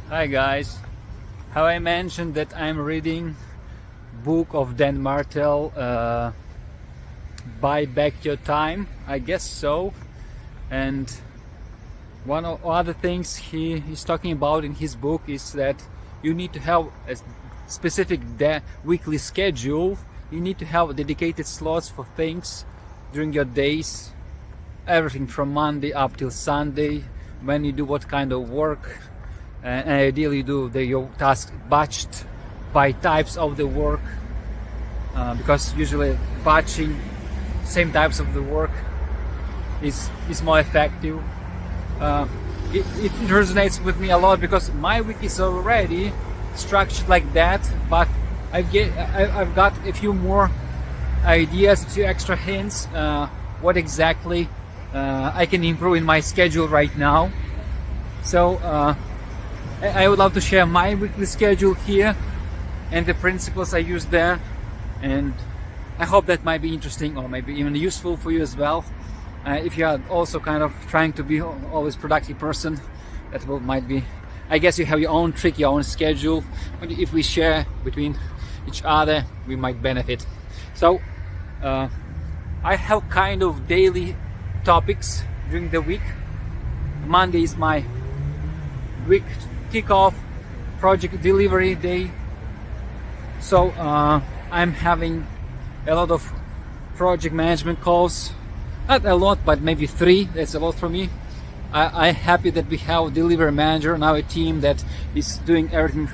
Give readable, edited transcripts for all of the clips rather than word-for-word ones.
Hi guys, how I mentioned that I'm reading book of Dan Martell, Buy Back Your Time, I guess so. And one of other things he's talking about in his book is that you need to have a specific weekly schedule. You need to have dedicated slots for things during your days, everything from Monday up till Sunday, when you do what kind of work. And ideally you do your task batched by types of the work, because usually batching same types of the work is more effective. It resonates with me a lot because my week is already structured like that, but I've got a few more ideas, a few extra hints what exactly I can improve in my schedule right now. So I would love to share my weekly schedule here and the principles I use there, and I hope that might be interesting or maybe even useful for you as well. If you are also kind of trying to be always productive person, that might be, I guess you have your own trick, your own schedule, but if we share between each other, we might benefit. So I have kind of daily topics during the week. Monday is my week kickoff, project delivery day. So I'm having a lot of project management calls. Not a lot, but maybe 3. That's a lot for me. I'm happy that we have a delivery manager on our team that is doing everything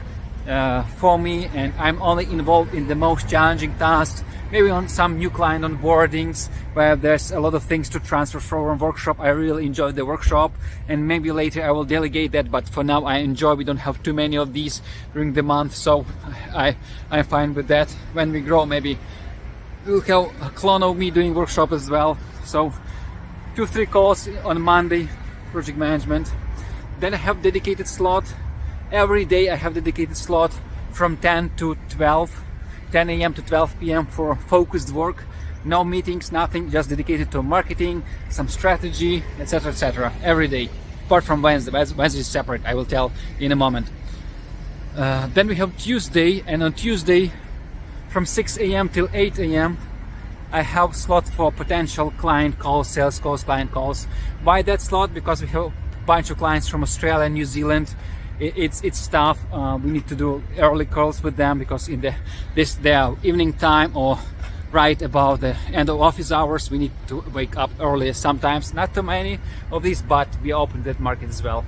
for me, and I'm only involved in the most challenging tasks, maybe on some new client onboardings where there's a lot of things to transfer from workshop. I really enjoy the workshop, and maybe later I will delegate that, but for now I enjoy. We don't have too many of these during the month, so I'm fine with that. When we grow, maybe we'll have a clone of me doing workshop as well. So 2-3 calls on Monday, project management. Then I have dedicated slot. Every day I have dedicated slot from 10 to 12, 10 a.m. to 12 p.m. for focused work. No meetings, nothing, just dedicated to marketing, some strategy, etc., etc. Every day, apart from Wednesday. Wednesday is separate, I will tell in a moment. Then we have Tuesday, and on Tuesday from 6 a.m. till 8 a.m. I have slot for potential client calls, sales calls, client calls. Why that slot? Because we have a bunch of clients from Australia and New Zealand. It's tough. We need to do early calls with them because in their evening time or right about the end of office hours, we need to wake up early sometimes. Not too many of these, but we open that market as well.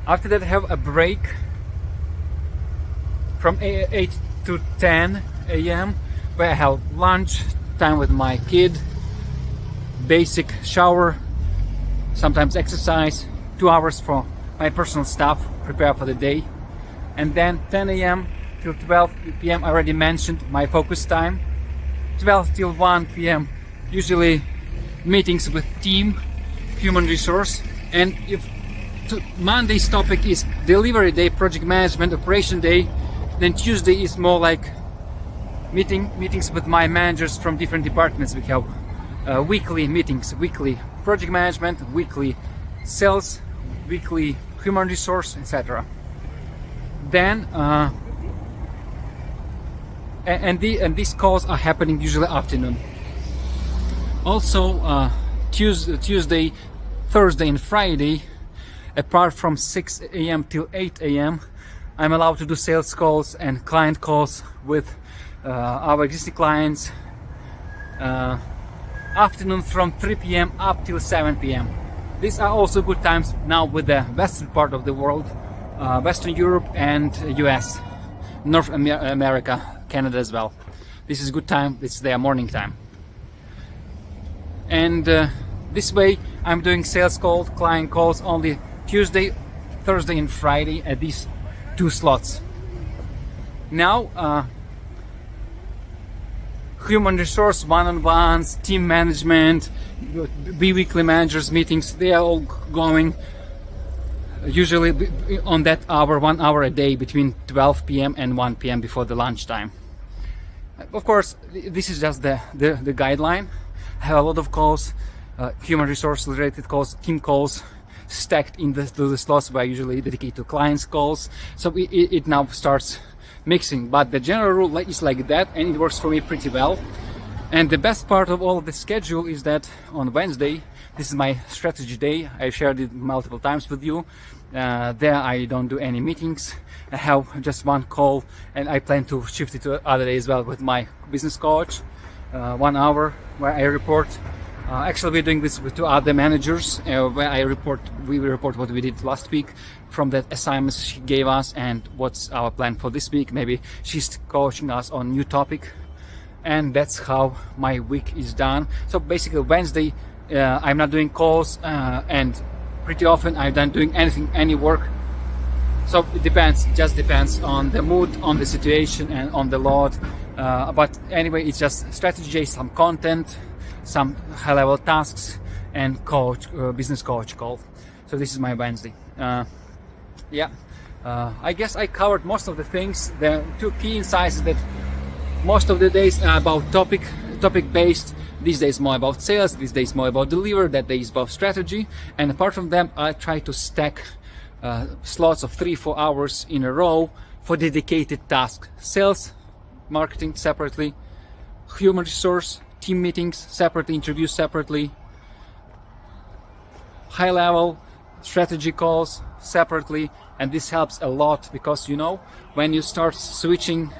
After that I have a break from 8 to 10 a.m. where I have lunch time with my kid, basic shower, sometimes exercise, 2 hours for my personal stuff, prepare for the day. And then 10 a.m. till 12 p.m. I already mentioned my focus time. 12 till 1 p.m. usually meetings with team, human resource. And if Monday's topic is delivery day, project management, operation day, then Tuesday is more like meetings with my managers from different departments. We have weekly meetings, weekly project management, weekly sales, weekly human resource, etc. Then and these calls are happening usually afternoon. Also Tuesday, Thursday and Friday, apart from 6 a.m. till 8 a.m. I'm allowed to do sales calls and client calls with our existing clients afternoon from 3 p.m. up till 7 p.m. These are also good times now with the western part of the world, Western Europe and US, North America, Canada as well. This is good time, it's their morning time. And this way I'm doing sales calls, client calls only Tuesday, Thursday and Friday at these 2 slots. Now human resource one-on-ones, team management, bi-weekly managers meetings, they are all going usually on that hour, 1 hour a day between 12 p.m. and 1 p.m. before the lunchtime. Of course, this is just the guideline. I have a lot of calls, human resource related calls, team calls, stacked in the slots where I usually dedicate to clients calls. So it now starts mixing, but the general rule is like that, and it works for me pretty well. And the best part of all of the schedule is that on Wednesday, this is my strategy day. I shared it multiple times with you. There I don't do any meetings. I have just one call, and I plan to shift it to other day as well with my business coach. 1 hour where I report. Actually, we're doing this with 2 other managers where we report what we did last week from the assignments she gave us and what's our plan for this week. Maybe she's coaching us on new topic, and that's how my week is done. So basically Wednesday I'm not doing calls, and pretty often I'm not doing any work. So it just depends on the mood, on the situation, and on the load. But anyway, it's just strategy, some content, some high-level tasks, and business coach call. So this is my Wednesday. I guess I covered most of the things. The 2 key insights is that most of the days are about topic based. These days more about sales. These days more about deliver. That day is about strategy. And apart from them, I try to stack slots of 3-4 hours in a row for dedicated tasks. Sales, marketing separately, human resource, team meetings separately, interviews separately, high level strategy calls separately. And this helps a lot because, you know, when you start switching,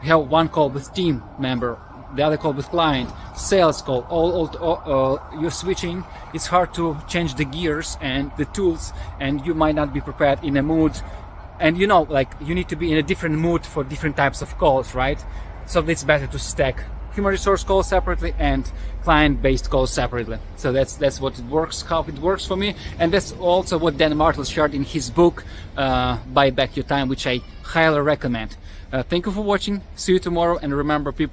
you have one call with team member, the other call with client, sales call, all you're switching. It's hard to change the gears and the tools, and you might not be prepared in a mood. And you know, like, you need to be in a different mood for different types of calls, right? So it's better to stack human resource calls separately and client-based calls separately. So that's what it works, how it works for me, and that's also what Dan Martel shared in his book, Buy Back Your Time, which I highly recommend. Thank you for watching. See you tomorrow, and remember, people